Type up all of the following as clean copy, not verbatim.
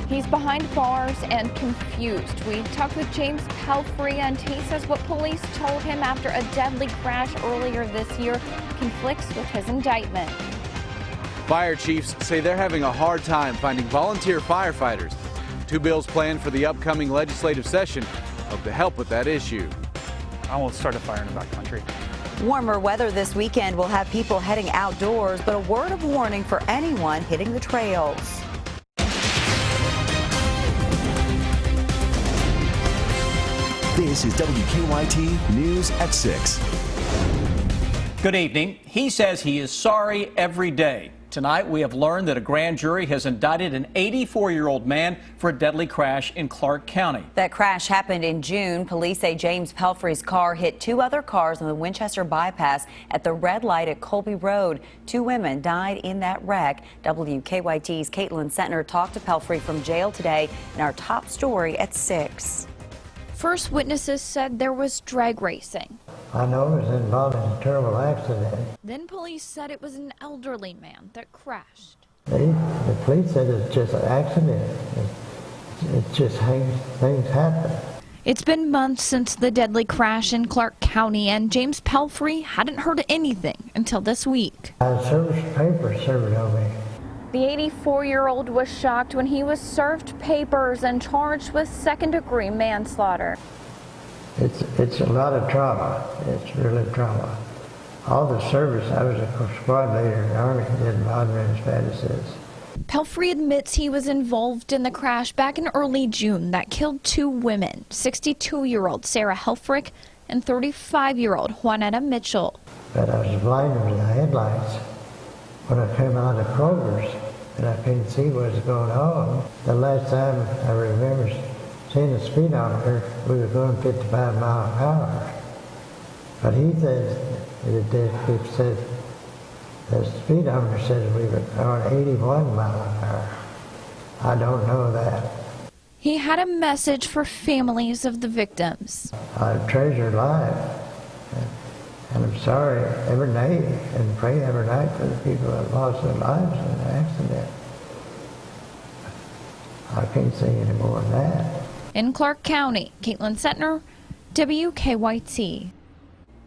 He's behind bars and confused. We talked with James Pelfrey, and he says what police told him after a deadly crash earlier this year conflicts with his indictment. Fire chiefs say they're having a hard time finding volunteer firefighters. Two bills planned for the upcoming legislative session hope to help with that issue. I won't start a fire in the backcountry. Warmer weather this weekend will have people heading outdoors, but a word of warning for anyone hitting the trails. This is WKYT News at 6. Good evening. He says he is sorry every day. Tonight, we have learned that a grand jury has indicted an 84-year-old man for a deadly crash in Clark County. That crash happened in June. Police say James Pelfrey's car hit two other cars on the Winchester bypass at the red light at Colby Road. Two women died in that wreck. WKYT's Caitlin Sentner talked to Pelfrey from jail today in our top story at 6. First witnesses said there was drag racing. I know it was involved in a terrible accident. Then police said it was an elderly man that crashed. The police said it's just an accident. It just things happen. It's been months since the deadly crash in Clark County, and James Pelfrey hadn't heard anything until this week. I had service papers served on me. The 84-year-old was shocked when he was served papers and charged with second-degree manslaughter. It's a lot of trauma. It's really trauma. All the service, I was a squad leader in the Army, didn't bother me as bad as this. Pelfrey admits he was involved in the crash back in early June that killed two women, 62-year-old Sarah Helfrich and 35-year-old Juanetta Mitchell. But I was blinded with the headlights when I came out of Kroger's, and I couldn't see what was going on. The last time I remember seeing the speedometer, we were going 55 miles an hour. But he said, the speedometer says we were going 81 miles an hour. I don't know that. He had a message for families of the victims. I treasure life, and I'm sorry every day and pray every night for the people that lost their lives in the accident. I can't say any more than that. In Clark County, Caitlin Sentner, WKYT.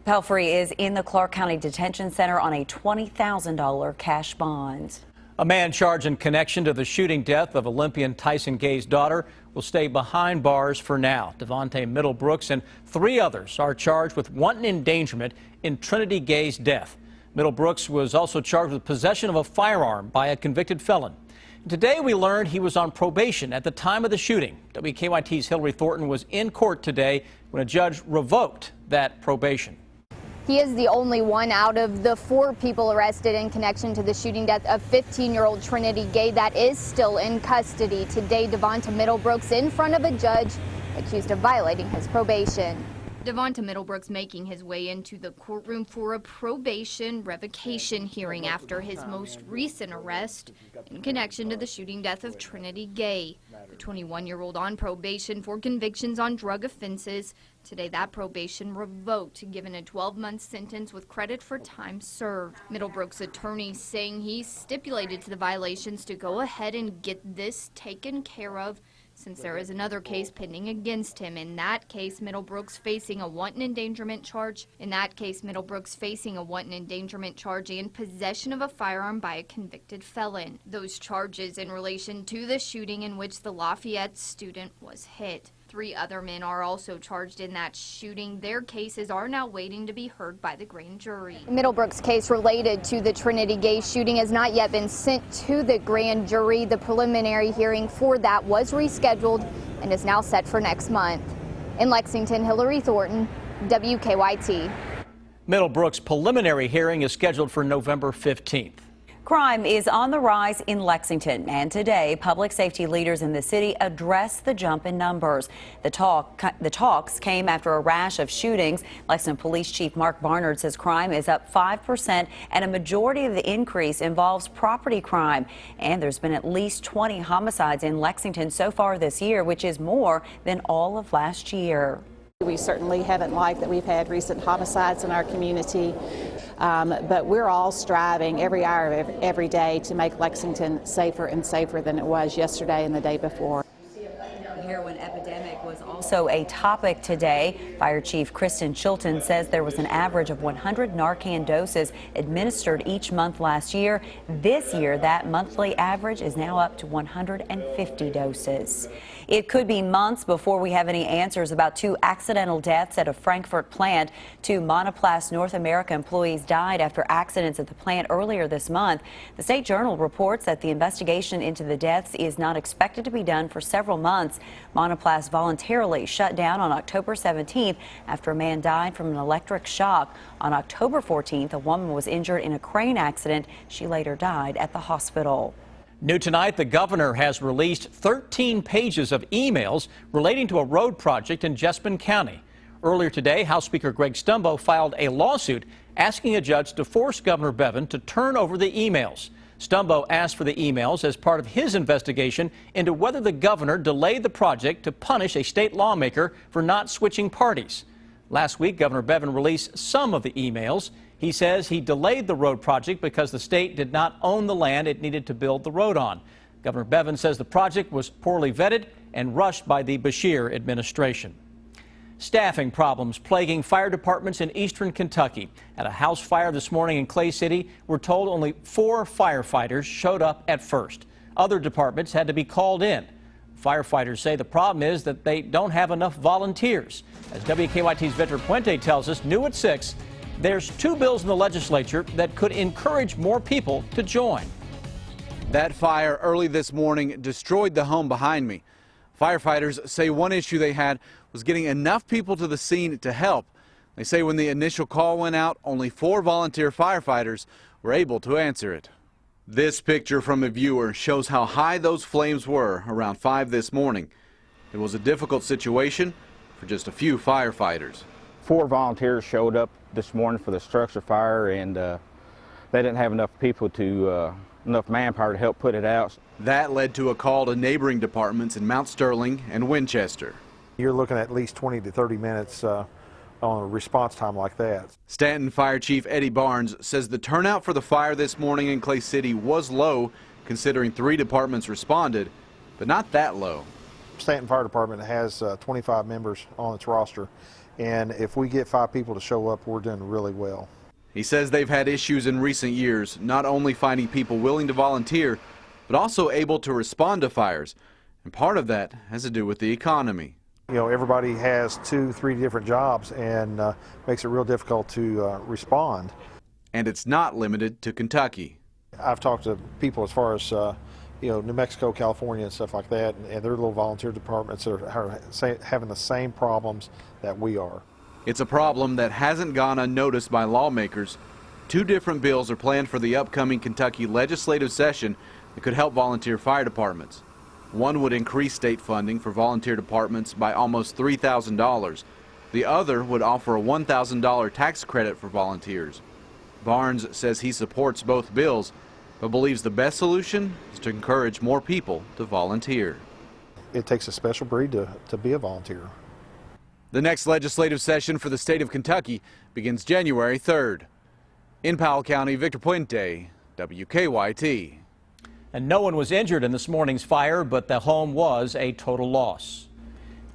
Pelfrey is in the Clark County Detention Center on a $20,000 cash bond. A man charged in connection to the shooting death of Olympian Tyson Gay's daughter will stay behind bars for now. Devontae Middlebrooks and three others are charged with wanton endangerment in Trinity Gay's death. Middlebrooks was also charged with possession of a firearm by a convicted felon. Today we learned he was on probation at the time of the shooting. WKYT's Hillary Thornton was in court today when a judge revoked that probation. He is the only one out of the 4 people arrested in connection to the shooting death of 15-year-old Trinity Gay that is still in custody. Today, Devonta Middlebrooks in front of a judge accused of violating his probation. Devonta Middlebrooks making his way into the courtroom for a probation revocation hearing after his most recent arrest in connection to the shooting death of Trinity Gay. The 21-year-old on probation for convictions on drug offenses. Today, that probation revoked, given a 12-month sentence with credit for time served. Middlebrooks' attorney saying he stipulated to the violations to go ahead and get this taken care of, since there is another case pending against him. In that case, Middlebrooks facing a wanton endangerment charge. And possession of a firearm by a convicted felon. Those charges in relation to the shooting in which the Lafayette student was hit. 3 other men are also charged in that shooting. Their cases are now waiting to be heard by the grand jury. Middlebrooks' case related to the Trinity Gay shooting has not yet been sent to the grand jury. The preliminary hearing for that was rescheduled and is now set for next month. In Lexington, Hillary Thornton, WKYT. Middlebrooks' preliminary hearing is scheduled for November 15th. Crime is on the rise in Lexington, and today public safety leaders in the city addressed the jump in numbers. The talks came after a rash of shootings. Lexington Police Chief Mark Barnard says crime is up 5%, and a majority of the increase involves property crime. And there's been at least 20 homicides in Lexington so far this year, which is more than all of last year. We certainly haven't liked that we've had recent homicides in our community. But we're all striving every hour of every day to make Lexington safer and safer than it was yesterday and the day before. The heroin epidemic was also a topic today. Fire Chief Kristen Chilton says there was an average of 100 Narcan doses administered each month last year. This year, that monthly average is now up to 150 doses. It could be months before we have any answers about 2 accidental deaths at a Frankfort plant. 2 Monoplast North America employees died after accidents at the plant earlier this month. The State Journal reports that the investigation into the deaths is not expected to be done for several months. Monoplast voluntarily shut down on October 17th after a man died from an electric shock. On October 14th, a woman was injured in a crane accident. She later died at the hospital. New tonight, the governor has released 13 pages of emails relating to a road project in Jessamine County. Earlier today, House Speaker Greg Stumbo filed a lawsuit asking a judge to force Governor Bevin to turn over the emails. Stumbo asked for the emails as part of his investigation into whether the governor delayed the project to punish a state lawmaker for not switching parties. Last week, Governor Bevin released some of the emails. He says he delayed the road project because the state did not own the land it needed to build the road on. Governor Bevin says the project was poorly vetted and rushed by the Beshear administration. Staffing problems plaguing fire departments in eastern Kentucky. At a house fire this morning in Clay City, we're told only 4 firefighters showed up at first. Other departments had to be called in. Firefighters say the problem is that they don't have enough volunteers. As WKYT's Victor Puente tells us, new at 6, there's 2 bills in the legislature that could encourage more people to join. That fire early this morning destroyed the home behind me. Firefighters say one issue they had was getting enough people to the scene to help. They say when the initial call went out, only 4 volunteer firefighters were able to answer it. This picture from a viewer shows how high those flames were around 5 this morning. It was a difficult situation for just a few firefighters. 4 volunteers showed up this morning for the structure fire, and they didn't have enough people to enough manpower to help put it out. That led to a call to neighboring departments in Mount Sterling and Winchester. You're looking at least 20 to 30 minutes on a response time like that. Stanton Fire Chief Eddie Barnes says the turnout for the fire this morning in Clay City was low, considering 3 departments responded, but not that low. Stanton Fire Department has 25 members on its roster, and if we get 5 people to show up, we're doing really well. He says they've had issues in recent years, not only finding people willing to volunteer, but also able to respond to fires. And part of that has to do with the economy. You know, everybody has 2, 3 different jobs, and makes it real difficult to respond. And it's not limited to Kentucky. I've talked to people as far as New Mexico, California, and stuff like that, and their little volunteer departments are having the same problems that we are. It's a problem that hasn't gone unnoticed by lawmakers. 2 different bills are planned for the upcoming Kentucky legislative session that could help volunteer fire departments. One would increase state funding for volunteer departments by almost $3,000. The other would offer a $1,000 tax credit for volunteers. Barnes says he supports both bills, but believes the best solution is to encourage more people to volunteer. It takes a special breed to be a volunteer. The next legislative session for the state of Kentucky begins January 3rd. In Powell County, Victor Puente, WKYT. And no one was injured in this morning's fire, but the home was a total loss.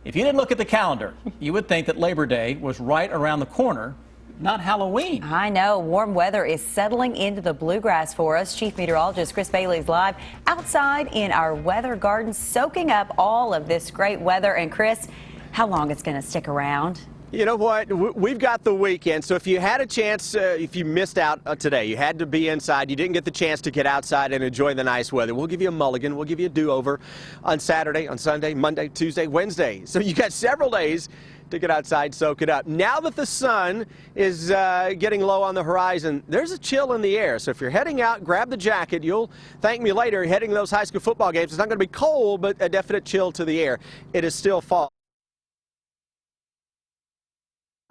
If you didn't look at the calendar, you would think that Labor Day was right around the corner, not Halloween. I know. Warm weather is settling into the bluegrass for us. Chief Meteorologist Chris Bailey is live outside in our weather garden, soaking up all of this great weather. And Chris, how long it's going to stick around? You know what? We've got the weekend, so if you had a chance, if you missed out today, you had to be inside, you didn't get the chance to get outside and enjoy the nice weather, we'll give you a mulligan, we'll give you a do-over on Saturday, on Sunday, Monday, Tuesday, Wednesday. So you got several days to get outside, soak it up. Now that the sun is getting low on the horizon, there's a chill in the air. So if you're heading out, grab the jacket. You'll thank me later heading to those high school football games. It's not going to be cold, but a definite chill to the air. It is still fall.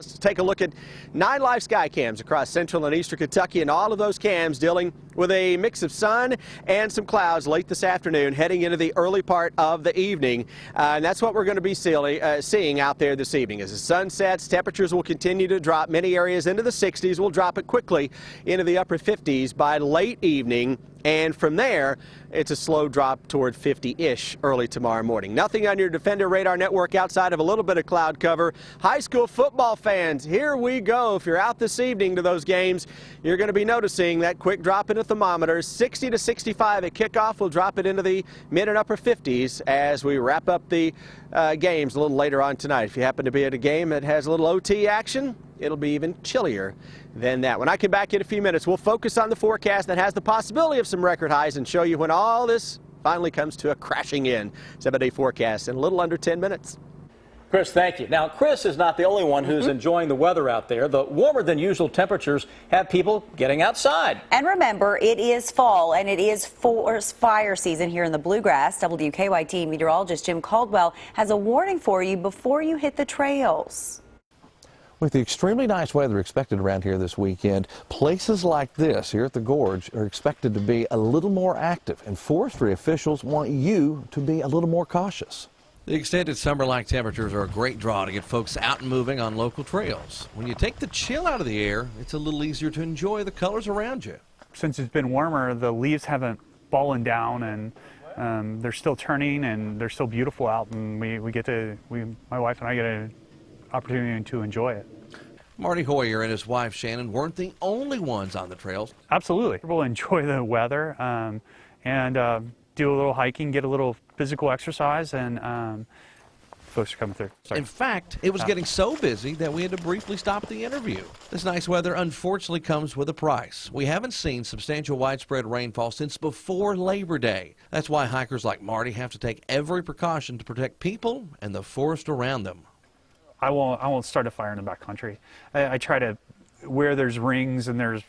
Let's take a look at 9 live sky cams across central and eastern Kentucky, and all of those cams dealing with a mix of sun and some clouds late this afternoon, heading into the early part of the evening. And that's what we're going to be seeing out there this evening. As the sun sets, temperatures will continue to drop. Many areas into the 60s. We'll drop it quickly into the upper 50s by late evening. And from there, it's a slow drop toward 50-ish early tomorrow morning. Nothing on your Defender radar network outside of a little bit of cloud cover. High school football fans, here we go. If you're out this evening to those games, you're going to be noticing that quick drop in the thermometers. 60 to 65 at kickoff. We'll drop it into the mid and upper 50s as we wrap up the games a little later on tonight. If you happen to be at a game that has a little OT action, it'll be even chillier than that. When I come back in a few minutes, we'll focus on the forecast that has the possibility of some record highs and show you when all this finally comes to a crashing end. 7-day forecast in a little under 10 minutes. Chris, thank you. Now, Chris is not the only one who's enjoying the weather out there. The warmer than usual temperatures have people getting outside. And remember, it is fall and it is forest fire season here in the Bluegrass. WKYT meteorologist Jim Caldwell has a warning for you before you hit the trails. With the extremely nice weather expected around here this weekend, places like this here at the gorge are expected to be a little more active, and forestry officials want you to be a little more cautious. The extended summer-like temperatures are a great draw to get folks out and moving on local trails. When you take the chill out of the air, it's a little easier to enjoy the colors around you. Since it's been warmer, the leaves haven't fallen down, and they're still turning, and they're still beautiful out, and my wife and I get an opportunity to enjoy it. Marty Hoyer and his wife Shannon weren't the only ones on the trails. Absolutely. We'll enjoy the weather and do a little hiking, get a little physical exercise, and folks are coming through. Sorry. In fact, it was getting so busy that we had to briefly stop the interview. This nice weather unfortunately comes with a price. We haven't seen substantial widespread rainfall since before Labor Day. That's why hikers like Marty have to take every precaution to protect people and the forest around them. I won't start a fire in the backcountry. I try to where there's rings and there's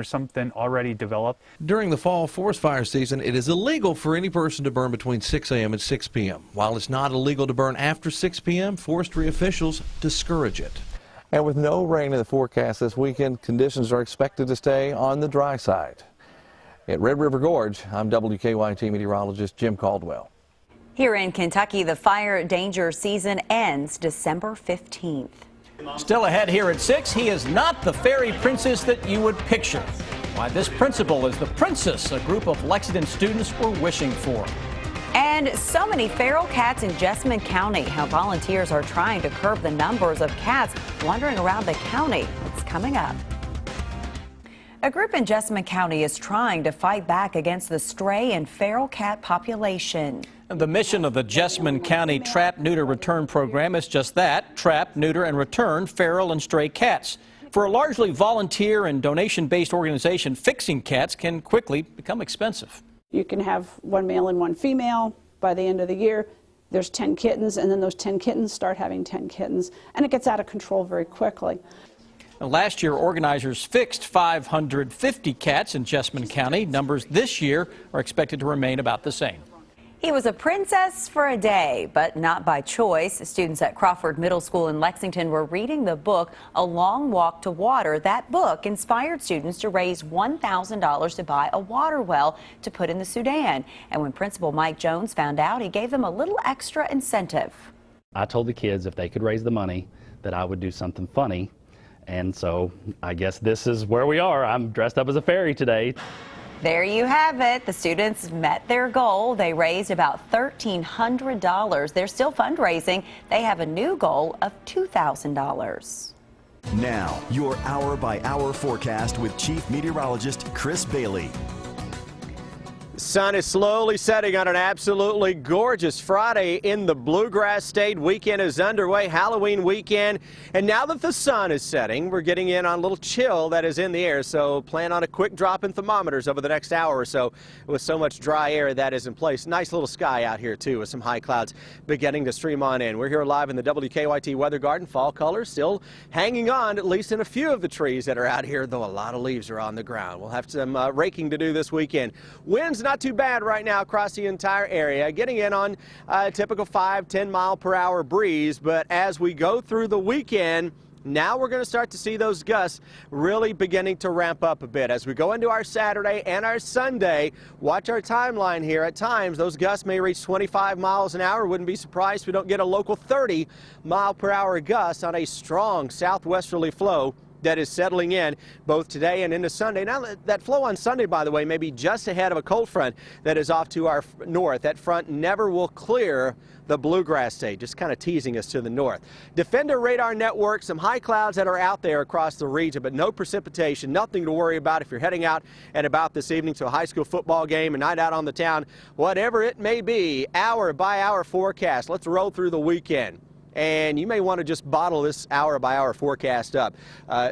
something already developed. During the fall forest fire season, it is illegal for any person to burn between 6 a.m. and 6 p.m. While it's not illegal to burn after 6 p.m., forestry officials discourage it. And with no rain in the forecast this weekend, conditions are expected to stay on the dry side. At Red River Gorge, I'm WKYT meteorologist Jim Caldwell. Here in Kentucky, the fire danger season ends December 15th. Still ahead here at 6, he is not the fairy princess that you would picture. Why this principal is the princess a group of Lexington students were wishing for. And so many feral cats in Jessamine County. How volunteers are trying to curb the numbers of cats wandering around the county. It's coming up. A group in Jessamine County is trying to fight back against the stray and feral cat population. The mission of the Jessamine County Trap, Neuter, Return program is just that: trap, neuter, and return feral and stray cats. For a largely volunteer and donation-based organization, fixing cats can quickly become expensive. You can have one male and one female. By the end of the year, there's 10 kittens, and then those 10 kittens start having 10 kittens, and it gets out of control very quickly. Last year, organizers fixed 550 cats in Jessamine County. Numbers this year are expected to remain about the same. He was a princess for a day, but not by choice. Students at Crawford Middle School in Lexington were reading the book, A Long Walk to Water. That book inspired students to raise $1,000 to buy a water well to put in the Sudan. And when Principal Mike Jones found out, he gave them a little extra incentive. I told the kids if they could raise the money that I would do something funny. And so I guess this is where we are. I'm dressed up as a fairy today. There you have it. The students met their goal. They raised about $1,300. They're still fundraising. They have a new goal of $2,000. Now, your hour-by-hour forecast with Chief Meteorologist Chris Bailey. Sun is slowly setting on an absolutely gorgeous Friday in the Bluegrass State. Weekend is underway, Halloween weekend. And now that the sun is setting, we're getting in on a little chill that is in the air. So plan on a quick drop in thermometers over the next hour or so with so much dry air that is in place. Nice little sky out here, too, with some high clouds beginning to stream on in. We're here live in the WKYT Weather Garden. Fall colors still hanging on, at least in a few of the trees that are out here, though a lot of leaves are on the ground. We'll have some raking to do this weekend. Winds not too bad right now across the entire area, getting in on a typical 5-10 mile per hour breeze. But as we go through the weekend, now we're going to start to see those gusts really beginning to ramp up a bit. As we go into our Saturday and our Sunday, watch our timeline here. At times, those gusts may reach 25 miles an hour. Wouldn't be surprised if we don't get a local 30 mile per hour gust on a strong southwesterly flow that is settling in both today and into Sunday. Now, that flow on Sunday, by the way, may be just ahead of a cold front that is off to our north. That front never will clear the bluegrass state, just kind of teasing us to the north. Defender radar network, some high clouds that are out there across the region, but no precipitation, nothing to worry about if you're heading out and about this evening to a high school football game, a night out on the town, whatever it may be. Hour by hour forecast. Let's roll through the weekend. And you may want to just bottle this hour-by-hour forecast up.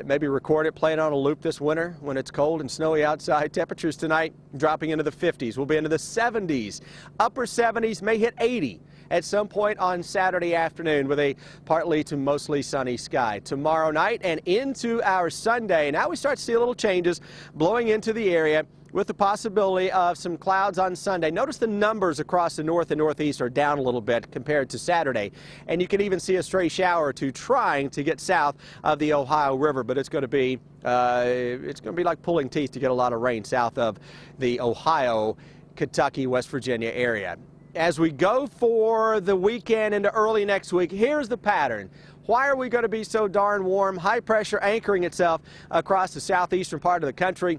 Maybe record it, play it on a loop this winter when it's cold and snowy outside. Temperatures tonight dropping into the 50s. We'll be into the 70s. Upper 70s, may hit 80 at some point on Saturday afternoon with a partly to mostly sunny sky. Tomorrow night and into our Sunday. Now we start to see a little changes blowing into the area, with the possibility of some clouds on Sunday. Notice the numbers across the north and northeast are down a little bit compared to Saturday. And you can even see a stray shower or two trying to get south of the Ohio River, but it's going to be like pulling teeth to get a lot of rain south of the Ohio, Kentucky, West Virginia area. As we go for the weekend into early next week, here's the pattern. Why are we going to be so darn warm? High pressure anchoring itself across the southeastern part of the country.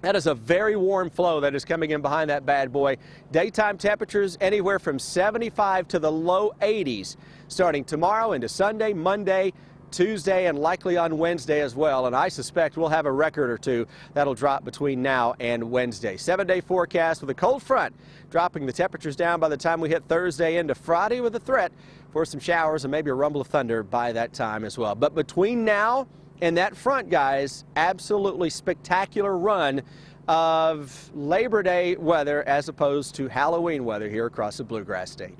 That is a very warm flow that is coming in behind that bad boy. Daytime temperatures anywhere from 75 to the low 80s starting tomorrow into Sunday, Monday, Tuesday, and likely on Wednesday as well. And I suspect we'll have a record or two that'll drop between now and Wednesday. 7-day forecast with a cold front dropping the temperatures down by the time we hit Thursday into Friday, with a threat for some showers and maybe a rumble of thunder by that time as well. But between now and that front, guys, absolutely spectacular run of Labor Day weather as opposed to Halloween weather here across the Bluegrass State.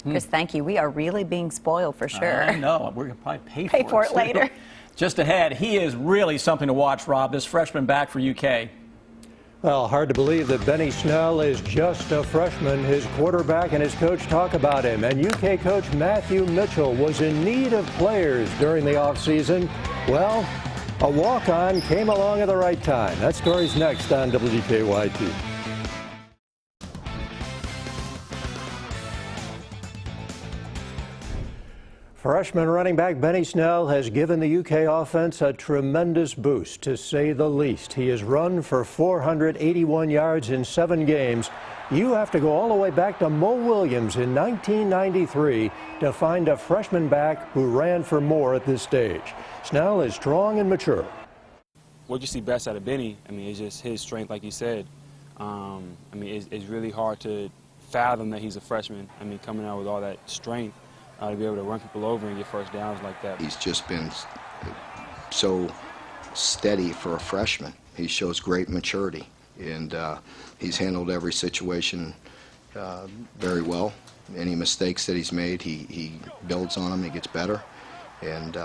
Chris, thank you. We are really being spoiled for sure. I know. We're going to probably pay for it later. Just ahead, he is really something to watch, Rob, this freshman back for UK. Well, hard to believe that Benny Snell is just a freshman. His quarterback and his coach talk about him. And UK coach Matthew Mitchell was in need of players during the offseason. Well, a walk-on came along at the right time. That story's next on WKYT. Freshman running back Benny Snell has given the UK offense a tremendous boost, to say the least. He has run for 481 yards in 7 games. You have to go all the way back to Mo Williams in 1993 to find a freshman back who ran for more at this stage. Snell is strong and mature. What you see best out of Benny, I mean, it's just his strength, like you said. I mean, it's really hard to fathom that he's a freshman. I mean, coming out with all that strength. To be able to run people over and get first downs like that. He's just been so steady for a freshman. He shows great maturity, and he's handled every situation very well. Any mistakes that he's made, he builds on them, he gets better, and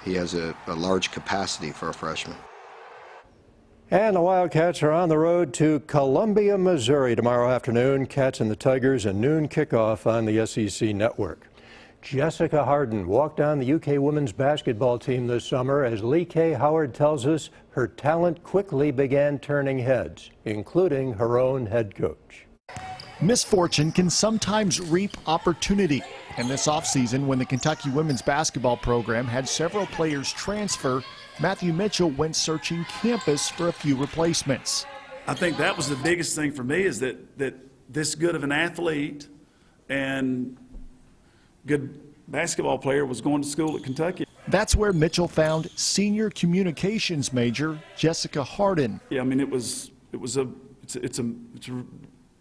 he has a large capacity for a freshman. And the Wildcats are on the road to Columbia, Missouri tomorrow afternoon. Cats and the Tigers, a noon kickoff on the SEC network. Jessica Harden walked on the UK women's basketball team this summer. As Lee K. Howard tells us, her talent quickly began turning heads, including her own head coach. Misfortune can sometimes reap opportunity. And this offseason, when the Kentucky women's basketball program had several players transfer, Matthew Mitchell went searching campus for a few replacements. I think that was the biggest thing for me, is that this good of an athlete and good basketball player was going to school at Kentucky. That's where Mitchell found senior communications major Jessica Harden. Yeah, I mean, it's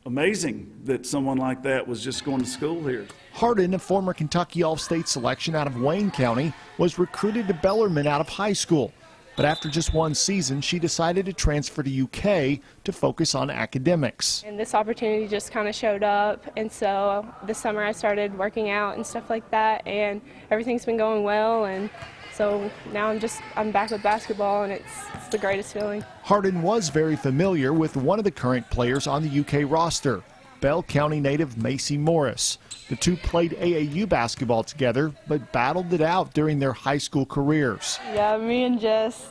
amazing that someone like that was just going to school here. Harden, a former Kentucky All-State selection out of Wayne County, was recruited to Bellarmine out of high school. But after just one season, she decided to transfer to UK to focus on academics. And this opportunity just kind of showed up, and so this summer I started working out and stuff like that, and everything's been going well, and So now I'm back with basketball, and it's the greatest feeling. Hardin was very familiar with one of the current players on the UK roster, Bell County native Macy Morris. The two played AAU basketball together, but battled it out during their high school careers. Yeah, me and Jess,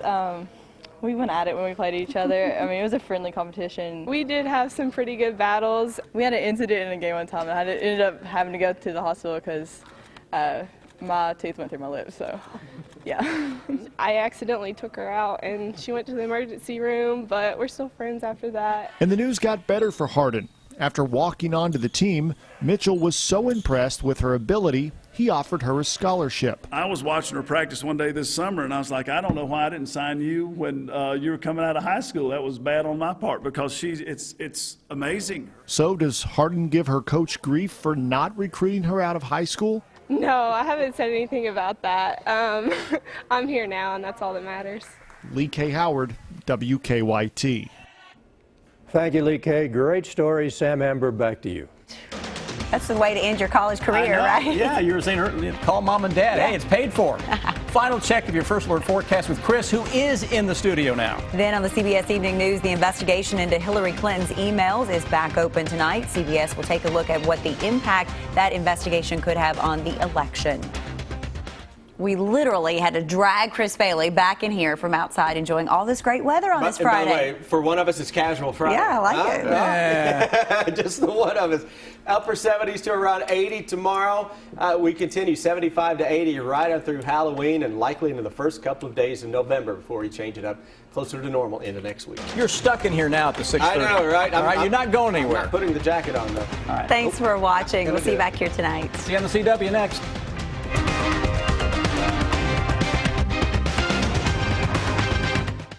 we went at it when we played each other. I mean, it was a friendly competition. We did have some pretty good battles. We had an incident in a game one time, and I ended up having to go to the hospital because my tooth went through my lip, so yeah. I accidentally took her out, and she went to the emergency room, but we're still friends after that. And the news got better for Hardin. After walking onto the team, Mitchell was so impressed with her ability, he offered her a scholarship. I was watching her practice one day this summer, and I was like, I don't know why I didn't sign you when you were coming out of high school. That was bad on my part, because it's amazing. So does Hardin give her coach grief for not recruiting her out of high school? No, I haven't said anything about that. I'm here now, and that's all that matters. Lee K. Howard, WKYT. Thank you, Lee K. Great story. Sam Amber, back to you. That's the way to end your college career, right? Yeah, you were saying, call mom and dad. Yeah. Hey, it's paid for. Final check of your first alert forecast with Chris, who is in the studio now. Then on the CBS Evening News, the investigation into Hillary Clinton's emails is back open tonight. CBS will take a look at what the impact that investigation could have on the election. We literally had to drag Chris Bailey back in here from outside, enjoying all this great weather on this Friday. By the way, for one of us, it's casual Friday. Yeah, I like it. Yeah. Just the one of us. Upper 70s to around 80 tomorrow. We continue 75 to 80 right up through Halloween and likely into the first couple of days in November before we change it up closer to normal into next week. You're stuck in here now at the 6:30. I know, right? All right, you're not going anywhere. I'm not putting the jacket on, though. All right. Thanks for watching. We'll see you back here tonight. See you on the CW next.